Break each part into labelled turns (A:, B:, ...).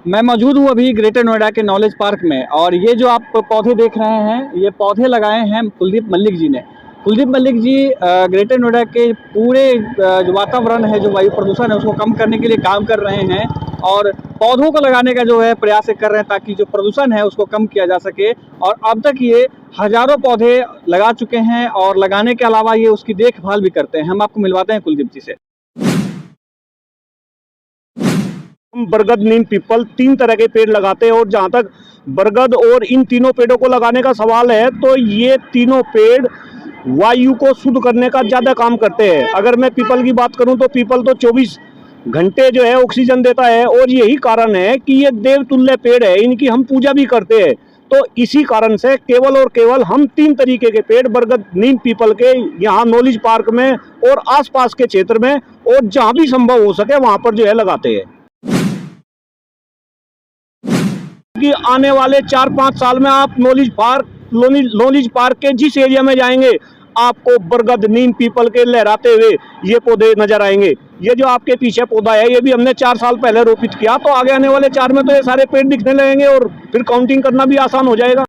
A: मैं मौजूद हूँ अभी ग्रेटर नोएडा के नॉलेज पार्क में, और ये जो आप पौधे देख रहे हैं, ये पौधे लगाए हैं कुलदीप मल्लिक जी ने। कुलदीप मल्लिक जी ग्रेटर नोएडा के पूरे जो वातावरण है, जो वायु प्रदूषण है, उसको कम करने के लिए काम कर रहे हैं, और पौधों को लगाने का जो है प्रयास कर रहे हैं, ताकि जो प्रदूषण है उसको कम किया जा सके। और अब तक ये हजारों पौधे लगा चुके हैं, और लगाने के अलावा ये उसकी देखभाल भी करते हैं। हम आपको मिलवाते हैं कुलदीप जी से।
B: हम बरगद, नीम, पीपल 3 तरह के पेड़ लगाते हैं। और जहाँ तक बरगद और इन तीनों पेड़ों को लगाने का सवाल है, तो ये तीनों पेड़ वायु को शुद्ध करने का ज़्यादा काम करते हैं। अगर मैं पीपल की बात करूं तो पीपल तो 24 घंटे जो है ऑक्सीजन देता है, और यही कारण है कि ये देवतुल्य पेड़ है, इनकी हम पूजा भी करते हैं। तो इसी कारण से केवल और केवल हम 3 तरीके के पेड़ बरगद, नीम, पीपल के यहाँ नॉलेज पार्क में और आसपास के क्षेत्र में, और जहाँ भी संभव हो सके वहाँ पर जो है लगाते हैं। कि आने वाले 4-5 साल में आप नॉलेज पार्क के जिस एरिया में जाएंगे, आपको बरगद, नीम, पीपल के लहराते हुए ये पौधे नजर आएंगे। ये जो आपके पीछे पौधा है, ये भी हमने 4 साल पहले रोपित किया, तो आगे आने वाले 4 में तो ये सारे पेड़ दिखने लगेंगे, और फिर काउंटिंग करना भी आसान हो जाएगा।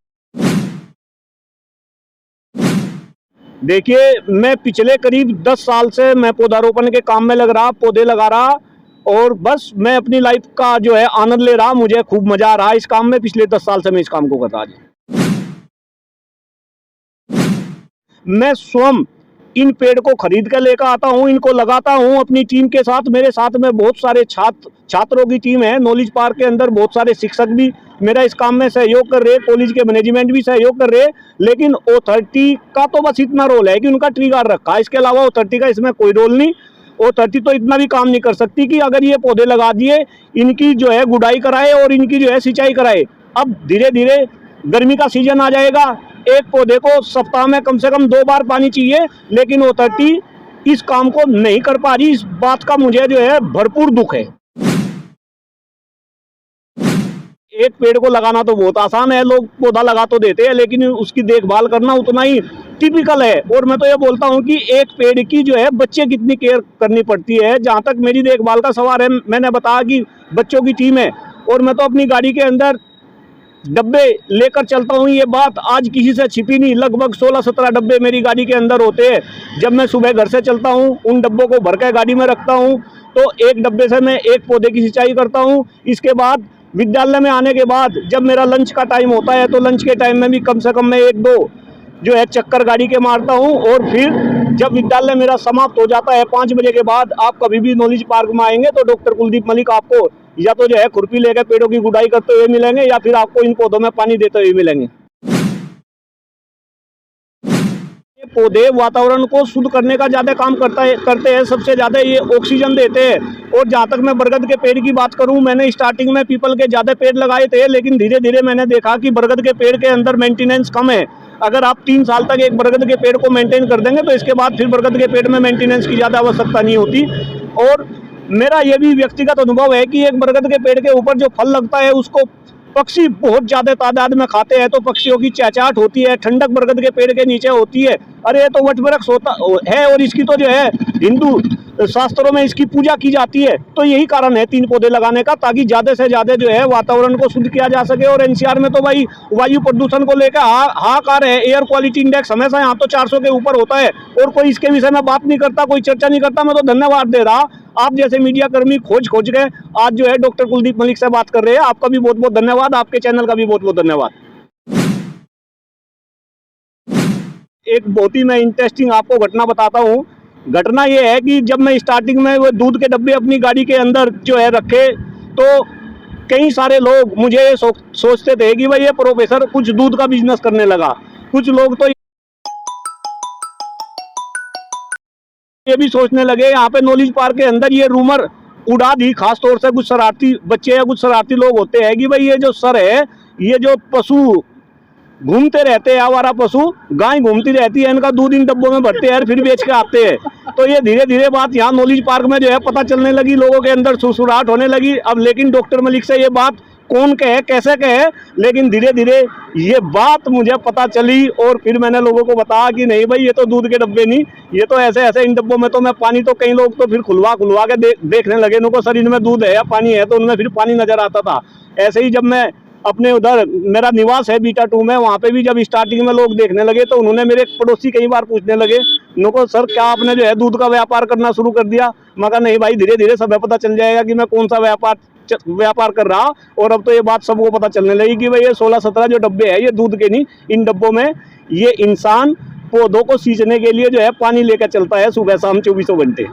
B: देखिए, मैं पिछले करीब 10 साल से मैं पौधारोपण के काम में लग रहा, पौधे लगा रहा, और बस मैं अपनी लाइफ का जो है आनंद ले रहा। मुझे खूब मजा आ रहा है इस काम में। पिछले 10 साल से मैं इस काम को कर रहा हूँ। मैं स्वयं इन पेड़ को खरीद कर लेकर आता हूँ, इनको लगाता हूँ अपनी टीम के साथ। मेरे साथ में बहुत सारे छात्रों की टीम है। नॉलेज पार्क के अंदर बहुत सारे शिक्षक भी मेरा इस काम में सहयोग कर रहे हैं, कॉलेज के मैनेजमेंट भी सहयोग कर रहे हैं। लेकिन अथॉरिटी का तो बस इतना रोल है कि उनका ट्री गार्ड रखा है, इसके अलावा अथॉरिटी का इसमें कोई रोल नहीं। अथॉरिटी तो इतना भी काम नहीं कर सकती कि अगर ये पौधे लगा दिए, इनकी जो है गुड़ाई कराए और इनकी जो है सिंचाई कराए। अब धीरे धीरे गर्मी का सीजन आ जाएगा, एक पौधे को सप्ताह में कम से कम 2 बार पानी चाहिए, लेकिन अथॉरिटी इस काम को नहीं कर पा रही। इस बात का मुझे जो है भरपूर दुख है। एक पेड़ को लगाना तो बहुत आसान है, लोग पौधा लगा तो देते हैं, लेकिन उसकी देखभाल करना उतना ही टिपिकल है। और मैं तो ये बोलता हूँ कि एक पेड़ की जो है बच्चे कितनी केयर करनी पड़ती है। जहाँ तक मेरी देखभाल का सवाल है, मैंने बताया कि बच्चों की टीम है, और मैं तो अपनी गाड़ी के अंदर डब्बे लेकर चलता हूँ। ये बात आज किसी से छिपी नहीं, लगभग 16-17 डब्बे मेरी गाड़ी के अंदर होते हैं। जब मैं सुबह घर से चलता हूँ, उन डब्बों को भरकर गाड़ी में रखता हूँ, तो एक डब्बे से मैं एक पौधे की सिंचाई करता हूँ। इसके बाद विद्यालय में आने के बाद जब मेरा लंच का टाइम होता है, तो लंच के टाइम में भी कम से कम मैं 1-2 जो है चक्कर गाड़ी के मारता हूँ। और फिर जब विद्यालय मेरा समाप्त हो जाता है 5 बजे के बाद, आप कभी भी नॉलेज पार्क में आएंगे तो डॉक्टर कुलदीप मलिक आपको या तो जो है खुरपी लेकर पेड़ों की गुड़ाई करते हुए मिलेंगे, या फिर आपको इन पौधों में पानी देते हुए मिलेंगे। ये पौधे वातावरण को शुद्ध करने का ज्यादा काम करते हैं। सबसे ज्यादा ये ऑक्सीजन देते हैं। और जहाँ तक मैं बरगद के पेड़ की बात करूँ, मैंने स्टार्टिंग में पीपल के ज्यादा पेड़ लगाए थे, लेकिन धीरे धीरे मैंने देखा कि बरगद के पेड़ के अंदर मेंटेनेंस कम है। अगर आप 3 साल तक एक बरगद के पेड़ को मेंटेन कर देंगे, तो इसके बाद फिर बरगद के पेड़ में मेंटेनेंस की ज्यादा आवश्यकता नहीं होती। और मेरा यह भी व्यक्तिगत अनुभव है कि एक बरगद के पेड़ के ऊपर जो फल लगता है, उसको पक्षी बहुत ज्यादा तादाद में खाते हैं, तो पक्षियों की चहचहाट होती है। ठंडक बरगद के पेड़ के नीचे होती है। अरे ये तो वटवृक्ष होता है, और इसकी तो जो है हिंदू शास्त्रों में इसकी पूजा की जाती है। तो यही कारण है 3 पौधे लगाने का, ताकि ज्यादा से ज्यादा जो है वातावरण को शुद्ध किया जा सके। और एनसीआर में तो भाई वायु प्रदूषण को लेकर हाहाकार है। एयर क्वालिटी इंडेक्स हमेशा यहाँ तो 400 के ऊपर होता है, और कोई इसके विषय में बात नहीं करता, कोई चर्चा नहीं करता। मैं तो धन्यवाद दे रहा, आप जैसे मीडिया कर्मी खोज गए, आज जो है डॉक्टर कुलदीप मलिक से बात कर रहे हैं। आपका भी बहुत बहुत धन्यवाद, आपके चैनल का भी बहुत बहुत धन्यवाद। एक बहुत ही मैं इंटरेस्टिंग आपको घटना बताता हूँ। घटना ये है कि जब मैं स्टार्टिंग में वो दूध के डब्बे अपनी गाड़ी के अंदर जो है रखे, तो कई सारे लोग मुझे सोचते थे कि भाई ये प्रोफेसर कुछ दूध का बिजनेस करने लगा। कुछ लोग तो ये भी सोचने लगे, यहाँ पे नॉलेज पार्क के अंदर ये रूमर उड़ा दी, खास तौर से कुछ शरारती बच्चे या कुछ शरारती लोग होते हैं कि भाई ये जो सर है, ये जो पशु घूमते रहते हैं, आवारा पशु गाय घूमती रहती है, इनका दूध इन डब्बों में भरते हैं, फिर बेच के आते हैं। तो ये धीरे धीरे बात यहाँ नॉलेज पार्क में जो है पता चलने लगी, लोगों के अंदर सुसुराहट होने लगी। अब लेकिन डॉक्टर मलिक से ये बात कौन कहे कैसे कहे, लेकिन धीरे धीरे ये बात मुझे पता चली और फिर मैंने लोगों को बताया कि नहीं भाई ये तो दूध के डब्बे नहीं, ये तो ऐसे ऐसे इन डब्बों में तो मैं पानी, तो कई लोग तो फिर खुलवा खुलवा के देखने लगे, इनको शरीर में दूध है या पानी है, तो उनमें फिर पानी नजर आता था। ऐसे ही जब मैं अपने उधर, मेरा निवास है बीटा 2 में, वहाँ पे भी जब स्टार्टिंग में लोग देखने लगे तो उन्होंने, मेरे पड़ोसी कई बार पूछने लगे उनको, सर क्या आपने जो है दूध का व्यापार करना शुरू कर दिया? मैं कहा नहीं भाई, धीरे धीरे सब पता चल जाएगा कि मैं कौन सा व्यापार कर रहा। और अब तो ये बात सबको पता चलने लगी कि भाई ये 16-17 जो डब्बे हैं ये दूध के नहीं, इन डब्बों में ये इंसान पौधों को सींचने के लिए जो है पानी लेकर चलता है सुबह शाम 24 घंटे।